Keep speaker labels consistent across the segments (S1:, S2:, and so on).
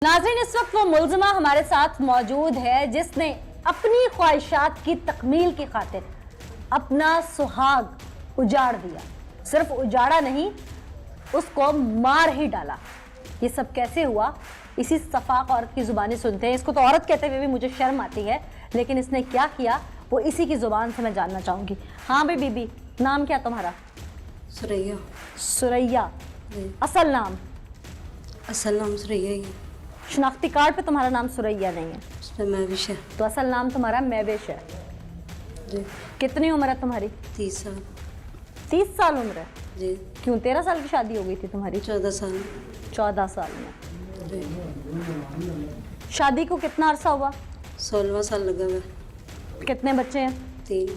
S1: नाज़रीन, इस वक्त वो मुलज़िमा हमारे साथ मौजूद है जिसने अपनी ख्वाहिशात की तकमील की खातिर अपना सुहाग उजाड़ दिया। सिर्फ उजाड़ा नहीं, उसको मार ही डाला। ये सब कैसे हुआ, इसी सफाक औरत की जुबानी सुनते हैं। इसको तो औरत कहते हुए भी मुझे शर्म आती है, लेकिन इसने क्या किया वो इसी की जुबान से मैं जानना चाहूंगी। हाँ भाई बीबी, नाम क्या तुम्हारा?
S2: सुरैया।
S1: सुरैया असल नाम?
S2: असल नाम सुरैया ही है।
S1: शनाख्ती कार्ड पे तुम्हारा नाम सुरैया नहीं है,
S2: उसमें महविश है।
S1: तो असल नाम तुम्हारा महविश है।
S2: जी।
S1: कितनी उम्र है तुम्हारी?
S2: 30 साल।
S1: 30 साल उम्र है?
S2: जी।
S1: क्यों, 13 साल की शादी हो गई थी तुम्हारी?
S2: 14 साल।
S1: 14 साल में।
S2: जी।
S1: शादी को कितना अरसा हुआ?
S2: 16वां साल लगा हुआ।
S1: कितने बच्चे हैं?
S2: 3।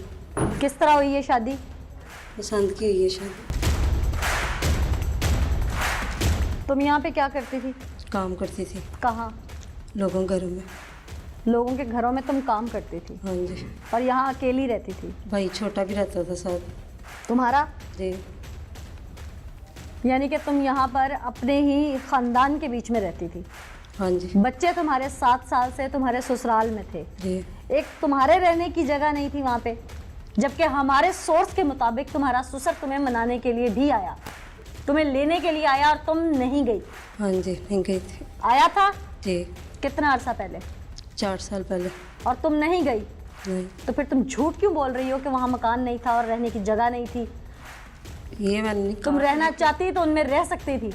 S1: किस तरह हुई है शादी?
S2: पसंद की हुई है शादी।
S1: तुम यहाँ पे क्या करती थी?
S2: काम करती थी।
S1: कहाँ?
S2: लोगों के घरों में।
S1: लोगों के घरों में तुम काम करती थी?
S2: हाँ जी।
S1: और यहाँ अकेली रहती थी?
S2: भाई छोटा भी रहता था साथ।
S1: तुम्हारा?
S2: जी।
S1: यानी कि तुम यहाँ पर अपने ही खानदान के बीच में रहती थी?
S2: हाँ जी।
S1: बच्चे तुम्हारे 7 साल से तुम्हारे ससुराल में थे?
S2: जी।
S1: एक तुम्हारे रहने की जगह नहीं थी वहाँ पे, जबकि हमारे सोर्स के मुताबिक तुम्हारा ससुर तुम्हें मनाने के लिए भी आया, तुम्हें लेने के लिए आया और तुम नहीं गई?
S2: हाँ जी, नहीं गई थी।
S1: आया था?
S2: जी।
S1: कितना अरसा पहले?
S2: 4 साल पहले।
S1: और तुम नहीं गई?
S2: नहीं।
S1: तो फिर तुम झूठ क्यों बोल रही हो कि वहाँ मकान नहीं था और रहने की जगह नहीं थी?
S2: ये मैंने नहीं
S1: तुम
S2: कहा।
S1: रहना चाहती तो उनमें रह सकती थी।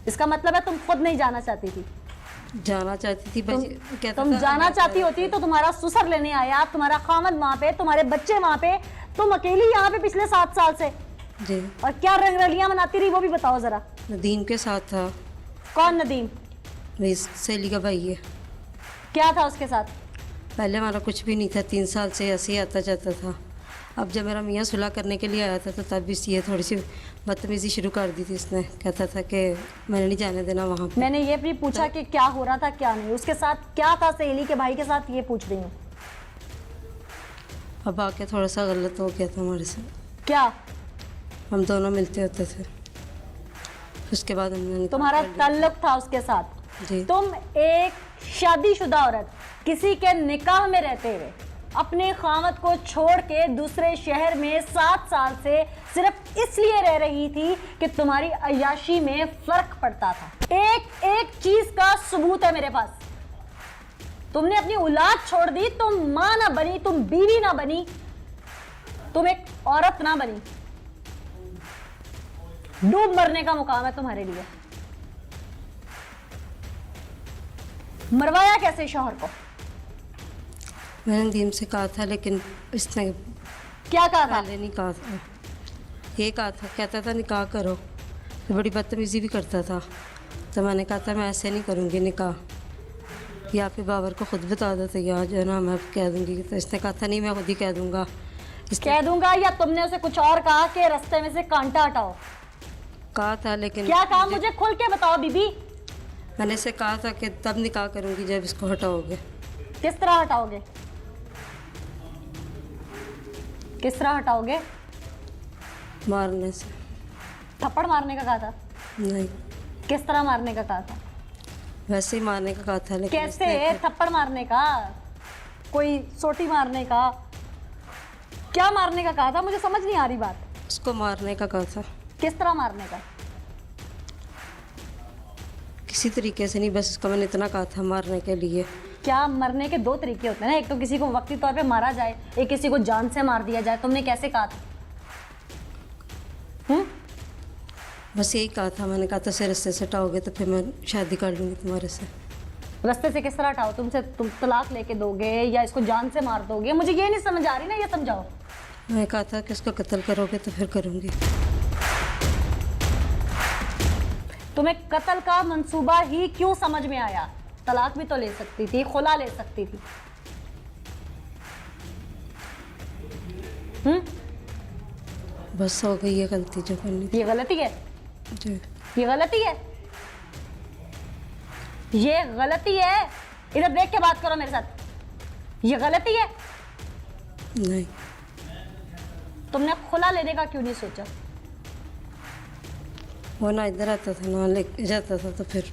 S1: इसका मतलब है तुम खुद नहीं जाना चाहती थी।
S2: जाना चाहती थी,
S1: तुम जाना चाहती होती तो तुम्हारा ससुर लेने आया, तुम्हारा खामद वहाँ पे, तुम्हारे बच्चे वहाँ पे, तुम अकेली यहाँ पे पिछले 7 साल से।
S2: जी।
S1: और क्या रंगरलियां मनाती रही वो भी बताओ जरा।
S2: नदीम के साथ था।
S1: कौन नदीम?
S2: मेरी सहेली का भाई है।
S1: क्या था उसके साथ?
S2: पहले हमारा कुछ भी नहीं था, 3 साल से ऐसे ही आता जाता था। अब जब मेरा मियाँ सुलह करने के लिए आया था तो तब भी ये थोड़ी सी बदतमीज़ी शुरू कर दी थी। इसने कहता था कि मैंने नहीं जाने देना वहाँ पे।
S1: मैंने ये भी पूछा कि क्या हो रहा था क्या नहीं, उसके साथ क्या था सहेली के भाई के साथ, ये पूछ रही हूँ।
S2: अब आके थोड़ा सा गलत हो गया था हमारे से।
S1: क्या?
S2: हम दोनों मिलते होते थे, उसके बाद हमने
S1: तुम्हारा ताल्लुक था उसके साथ?
S2: जी।
S1: तुम एक शादीशुदा औरत किसी के निकाह में रहते हुए अपने खामद को छोड़ के दूसरे शहर में 7 साल से सिर्फ इसलिए रह रही थी कि तुम्हारी अय्याशी में फर्क पड़ता था। एक एक चीज का सबूत है मेरे पास। तुमने अपनी औलाद छोड़ दी, तुम मां ना बनी, तुम बीवी ना बनी, तुम एक औरत ना बनी। डूब मरने का मुकाम है तुम्हारे लिए। मरवाया कैसे शौहर को?
S2: मैंने नदीम से कहा था, लेकिन इसने
S1: क्या कहा था?
S2: पहले नहीं कहा था। ये कहा था, कहता था निकाह करो, तो बड़ी बदतमीज़ी भी करता था। तो मैंने कहा था मैं ऐसे नहीं करूँगी निकाह, या फिर बाबर को खुद बता दो तो यहाँ जो है ना मैं कह दूँगी। तो इसने कहा था नहीं मैं खुद ही कह दूँगा।
S1: कह दूंगा, या तुमने उसे कुछ और कहा कि रास्ते में से कांटा हटाओ?
S2: कहा था, लेकिन
S1: क्या कहा मुझे खुल के बताओ बीबी।
S2: मैंने इसे कहा था कि तब निकाह करूँगी जब इसको हटाओगे।
S1: किस तरह हटाओगे? किस तरह हटाओगे?
S2: मारने से।
S1: थप्पड़ मारने का कहा था?
S2: नहीं,
S1: किस तरह मारने का कहा था?
S2: वैसे ही मारने का कहा था। लेकिन
S1: कैसे? थप्पड़ मारने का? कोई सोटी मारने का? क्या मारने का कहा था? मुझे समझ नहीं आ रही बात।
S2: उसको मारने का कहा था।
S1: किस तरह मारने का?
S2: किसी तरीके से नहीं, बस उसको मैंने इतना कहा था मारने के लिए।
S1: क्या मरने के 2 तरीके होते हैं ना, एक तो किसी को वक्ती तौर पे मारा जाए, एक किसी को जान से मार दिया जाए। तुमने कैसे कहा था?
S2: बस यही कहा था। मैंने कहा था से रिश्ते से हटाओगे तो फिर मैं शादी कर लूँगी तुम्हारे से।
S1: रास्ते से किस तरह हटाओ? तुम तलाक लेके दोगे या इसको जान से मार दोगे? मुझे ये नहीं समझ आ रही ना, ये समझाओ।
S2: मैं कहा था कि उसको कत्ल करोगे तो फिर करूँगी।
S1: तुम्हें कत्ल का मंसूबा ही क्यों समझ में आया? तलाक भी तो ले सकती थी, खुला ले सकती थी।
S2: बस हो गई है गलती जो करनी थी।
S1: ये गलती है?
S2: जी।
S1: ये गलती है? ये गलती है? इधर देख के बात करो मेरे साथ। ये गलती है?
S2: नहीं।
S1: तुमने खुला लेने का क्यों नहीं सोचा?
S2: वो ना इधर आता था ना ले जाता था, तो फिर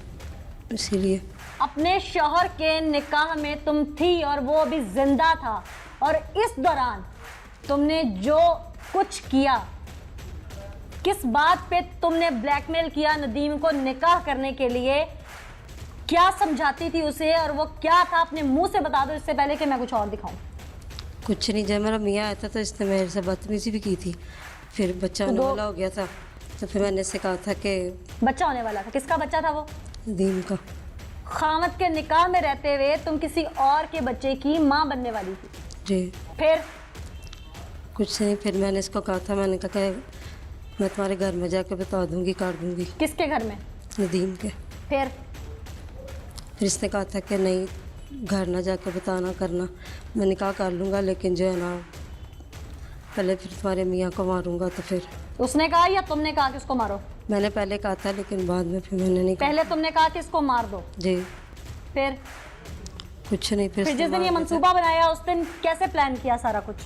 S2: इसीलिए
S1: अपने शौहर के निकाह में तुम थी और वो अभी जिंदा था, और इस दौरान तुमने जो कुछ किया, किस बात पे तुमने ब्लैकमेल किया नदीम को निकाह करने के लिए, क्या समझाती थी उसे, और वो क्या था अपने मुंह से बता दो इससे पहले कि मैं कुछ और दिखाऊं।
S2: कुछ नहीं, जब मेरा मियाँ आया था तो इसने मेरे से बदतमीजी भी की थी। फिर बच्चा होने वाला हो गया था तो फिर मैंने इससे कहा था कि
S1: बच्चा होने वाला था। किसका बच्चा था वो?
S2: नदीम का।
S1: खामद के निकाह में रहते हुए तुम किसी और के बच्चे की माँ बनने वाली थी।
S2: जी।
S1: फिर
S2: कुछ नहीं, फिर मैंने इसको कहा था, मैंने कहा कि मैं तुम्हारे घर में जाके बता दूंगी, काट दूंगी।
S1: किसके घर में?
S2: नदीम के।
S1: फिर
S2: इसने कहा था कि नहीं, घर ना जाके बताना करना। मैंने कहा कर लूँगा, लेकिन जो है ना पहले फिर तुम्हारे मियाँ को मारूंगा। तो फिर
S1: उसने कहा या तुमने कहा कि उसको मारो?
S2: मैंने पहले कहा था, लेकिन बाद में फिर मैंने नहीं कहा।
S1: पहले तुमने कहा कि इसको मार दो।
S2: जी।
S1: फिर
S2: कुछ नहीं, फिर
S1: जिस दिन ये मंसूबा बनाया उस दिन कैसे प्लान किया सारा कुछ?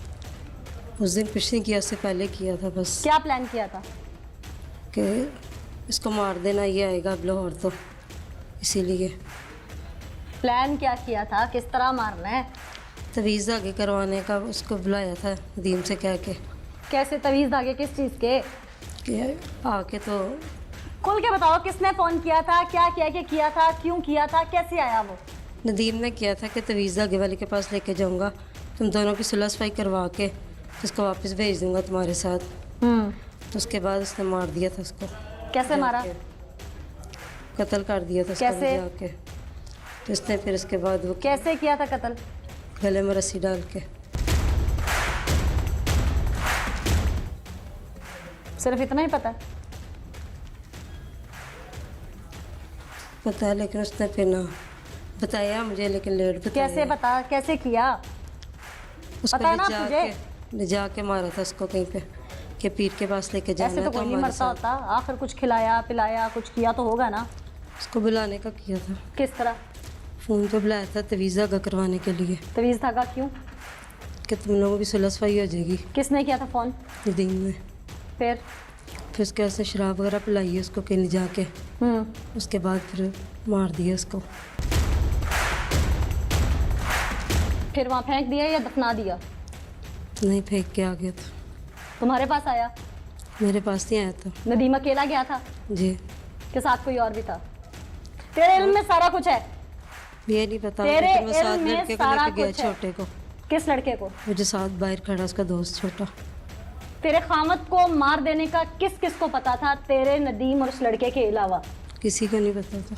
S2: उस दिन कुछ नहीं किया, उससे पहले किया था बस
S1: क्या प्लान किया था?
S2: कि इसको मार देना, ये आएगा अब लाहौर तो इसीलिए।
S1: प्लान क्या किया था, किस तरह मारना है?
S2: तवीज़ आगे करवाने का उसको बुलाया था नदीम से कह के।
S1: कैसे तवीज़ धागे, किस चीज़ के?
S2: कि आके तो
S1: खुल के बताओ, किसने फ़ोन किया था, क्या किया कि किया था, क्यों किया था, कैसे आया वो?
S2: नदीम ने किया था कि तवीज़ धागे वाले के पास लेके जाऊंगा, तुम दोनों की सुलह सफाई करवा के उसको वापस भेज दूंगा तुम्हारे साथ। तो उसके बाद उसने मार दिया था उसको।
S1: कैसे मारा?
S2: कत्ल कर दिया था उसको
S1: कैसे?
S2: जाके। तो उसने फिर उसके बाद वो
S1: कैसे किया था कत्ल?
S2: गले में रस्सी डाल के।
S1: सिर्फ इतना ही पता है?
S2: पता है, लेकिन उसने फिर ना बताया मुझे, लेकिन लेट बताया।
S1: कैसे बता, कैसे किया?
S2: उसको
S1: पता है ना
S2: ले जाके मारा था उसको कहीं पे कि पीर के पास लेके जाना
S1: ऐसे तो कोई नहीं मरता होता। आखिर कुछ खिलाया पिलाया कुछ किया तो होगा ना।
S2: उसको बुलाने का किया था।
S1: किस तरह?
S2: फ़ोन पे बुलाया था तवीज़ धागा करवाने के लिए
S1: तवीज़ धागा क्यों?
S2: कि तुम लोगों की सुलह सफाई हो जाएगी।
S1: किसने किया था फ़ोन?
S2: नदीम ने।
S1: फिर
S2: उसके ऐसे शराब वगैरह पिलाई उसको कहीं जाके। उसके बाद फिर मार दिया उसको।
S1: फिर वहाँ फेंक दिया या दफना दिया?
S2: नहीं, फेंक के आ गया था।
S1: तुम्हारे पास आया?
S2: मेरे पास नहीं आया था।
S1: नदीम अकेला गया था
S2: जी।
S1: के साथ कोई और भी था? तेरे इल्म में सारा कुछ है?
S2: ये नहीं पता,
S1: तेरे
S2: लेकिन वो साथ
S1: इल्म में
S2: लड़के को
S1: सारा
S2: लेके गया,
S1: कुछ है।
S2: छोटे को।
S1: किस लड़के को?
S2: वो जो साथ बाहर खड़ा उसका दोस्त छोटा।
S1: तेरे खामद को मार देने का किस किस को पता था तेरे नदीम और उस लड़के के अलावा?
S2: किसी को नहीं पता था।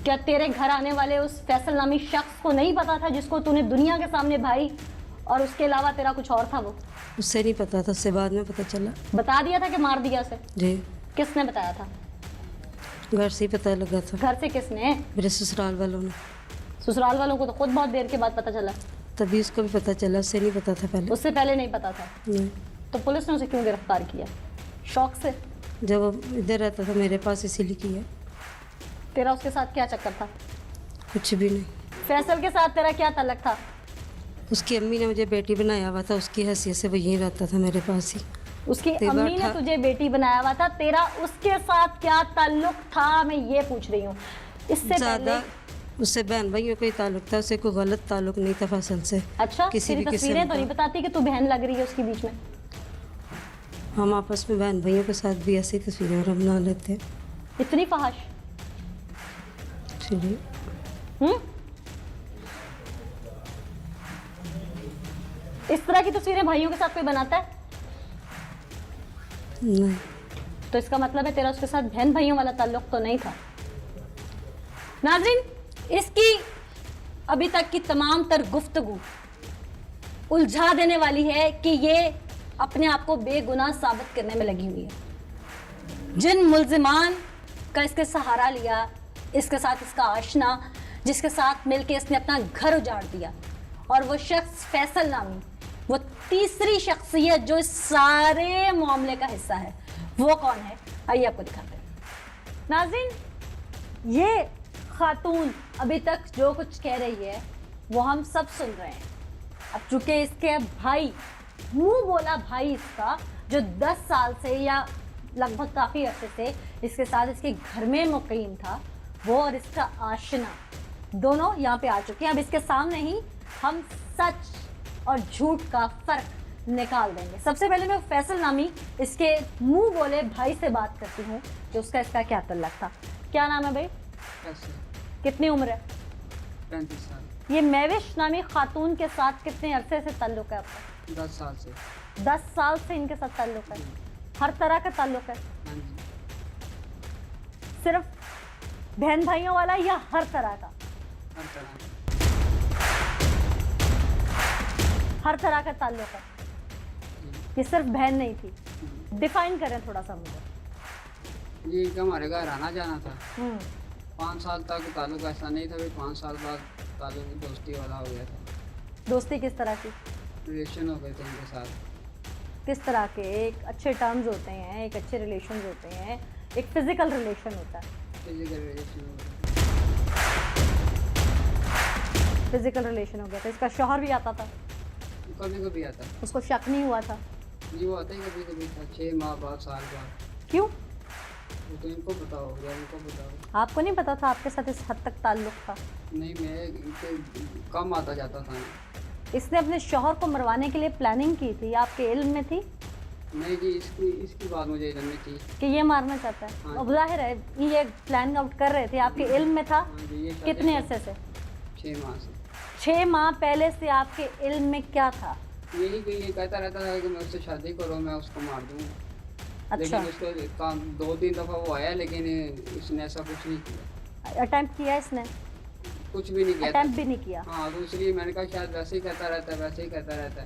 S1: क्या तेरे घर आने वाले उस फैसल नामी शख्स को नहीं पता था जिसको तूने दुनिया के सामने भाई, और उसके अलावा तेरा कुछ और था? वो
S2: उससे नहीं पता था, उससे बाद में पता चला।
S1: बता दिया था कि मार दिया उसे?
S2: जी।
S1: किसने बताया था?
S2: घर से ही पता लगा था।
S1: घर से किसने?
S2: मेरे ससुराल वालों ने।
S1: ससुराल वालों को तो खुद बहुत देर के बाद पता चला।
S2: तभी उसको भी पता चला, उससे नहीं पता था पहले।
S1: उससे पहले नहीं पता था?
S2: नहीं।
S1: तो पुलिस ने उसे क्यों गिरफ्तार किया? शौक से?
S2: जब वो इधर रहता था मेरे पास, इसीलिए किया।
S1: तेरा उसके साथ क्या चक्कर था?
S2: कुछ भी नहीं।
S1: फैसल के साथ तेरा क्या ताल्लुक था?
S2: उसकी अम्मी ने मुझे बेटी बनाया हुआ था, उसकी हैसियत से वो यहीं रहता था मेरे पास ही।
S1: उसकी अम्मी ने तुझे बेटी बनाया हुआ था, तेरा उसके साथ क्या ताल्लुक था, मैं ये पूछ रही हूँ। इससे
S2: ज़्यादा उससे बहन भाइयों का ही ताल्लुक था, उससे कोई गलत ताल्लुक नहीं था फैसल से।
S1: अच्छा,
S2: किसी
S1: तेरी
S2: भी किस्म
S1: तस्वीरें तो
S2: का।
S1: नहीं बताती कि तू बहन लग रही है उसके बीच में?
S2: हम आपस में बहन भाइयों के साथ भी ऐसी तस्वीरें बना लेते हैं।
S1: इतनी फहाश?
S2: चलिए।
S1: इस तरह की तस्वीरें भाइयों के साथ कोई बनाता है?
S2: नहीं।
S1: तो इसका मतलब है तेरा उसके साथ बहन भाइयों वाला ताल्लुक तो नहीं था। नाज़रीन, इसकी अभी तक की तमाम तर गुफ्तगू उलझा देने वाली है कि ये अपने आप को बेगुनाह साबित करने में लगी हुई है। जिन मुल्जिमान का इसके सहारा लिया, इसके साथ इसका आशना, जिसके साथ मिलके इसने अपना घर उजाड़ दिया, और वो शख्स फैसल नामी, वो तीसरी शख्सियत जो इस सारे मामले का हिस्सा है, वो कौन है? आइए आपको दिखाते हैं। नाज़रीन, ये खातून अभी तक जो कुछ कह रही है वो हम सब सुन रहे हैं। अब चूंकि इसके भाई, मुंह बोला भाई इसका, जो 10 साल से या लगभग काफ़ी अरसे से इसके साथ इसके घर में मुकीम था, वो और इसका आशना दोनों यहाँ पे आ चुके हैं। अब इसके सामने ही हम सच और झूठ का फर्क निकाल देंगे। सबसे पहले मैं फैसल नामी इसके मुंह बोले भाई से बात करती हूँ जो उसका इसका क्या तल्लक था। क्या नाम है भाई?
S3: कैसे?
S1: कितनी उम्र है?
S3: 35 साल।
S1: ये महविश नामी खातून के साथ कितने अरसे से ताल्लुक है आपका?
S3: 10 साल से।
S1: 10 साल से इनके साथ ताल्लुक है। हर तरह का ताल्लुक है,
S3: हाँ जी,
S1: सिर्फ बहन भाइयों वाला या हर तरह का?
S3: हर तरह।
S1: हर तरह का ताल्लुक है। ये सिर्फ बहन नहीं थी। डिफाइन करें थोड़ा सा मुझे।
S3: जी, इनका हमारे घर आना जाना था।
S1: हम्म,
S3: 5 साल तक ताल्लुक ऐसा नहीं था, फिर 5 साल बाद ताल्लुक दोस्ती वाला हो गया था।
S1: दोस्ती किस तरह की?
S3: रिलेशन हो गए थे उनके साथ।
S1: किस तरह के? एक अच्छे टर्म्स होते हैं, एक अच्छे रिलेशन होते हैं, एक फिजिकल रिलेशन होता है।
S3: फिजिकल रिलेशन हो गए।
S1: फिजिकल रिलेशन हो गया था। इसका शौहर भी आता था,
S3: कभी कभी आता।
S1: उसको शक नहीं हुआ था?
S3: जी, वो आता ही कभी कभी था, 6 माह बाद, साल बाद।
S1: क्यों?
S3: वो तो इनको बताओ या उनको बताओ।
S1: आपको नहीं पता था आपके साथ इस हद तक ताल्लुक था?
S3: नहीं, मैं इनके कम आता जाता था।
S1: इसने अपने शौहर को मरवाने के लिए प्लानिंग की थी, आपके इल्म में थी
S3: नहीं जी, इसकी बात मुझे इल्म में थी।
S1: कि ये मारना चाहता है?
S3: हाँ।
S1: अब जाहिर है ये प्लान आउट कर रहे थे, आपके इल्म में था?
S3: हाँ जी, ये
S1: कितने अरसे से?
S3: 6 माह से।
S1: 6 माह पहले से आपके इल्म में क्या था?
S3: यही कोई ये कहता रहता था कि मैं उससे शादी करूँ, मैं उसको मार दूँ।
S1: अच्छा,
S3: लेकिन उसको काम 2-3 दफ़ा वो आया, लेकिन इसने ऐसा कुछ नहीं किया।
S1: अटेम्प्ट किया इसने?
S3: कुछ भी नहीं किया था।
S1: अटेम्प्ट भी नहीं किया।
S3: हाँ, तो इसलिए मैंने कहा शायद वैसे ही कहता रहता है, वैसे ही कहता रहता है।